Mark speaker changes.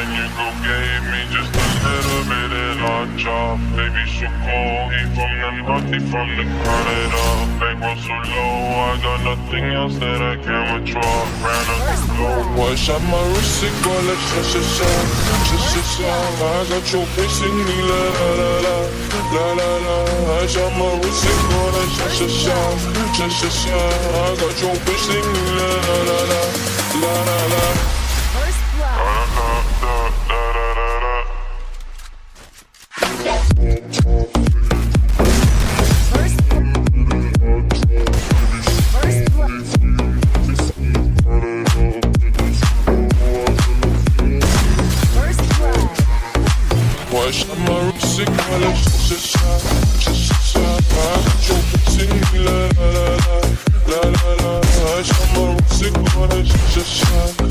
Speaker 1: then you go gave me just a little bit of hot chop. Baby so cold, he from the north, he from the Canada. Bankroll so low, I got nothing else that I can withdraw. Ran up the flow, boy, shot my wrist, it go like sha-sha-sha, sha-sha-sha. I got your bitch singing la la la la la la. I shot my wrist, it go like sha-sha-sha, sha-sha-sha. I got your bitch singing la la la la la la la.
Speaker 2: First blood.
Speaker 1: Wash my roots, it go like sha-sha-sha, sha-sha-sha. I got your bitch singing la la la la la la la. Wash my roots, it go like sha-sha-sha.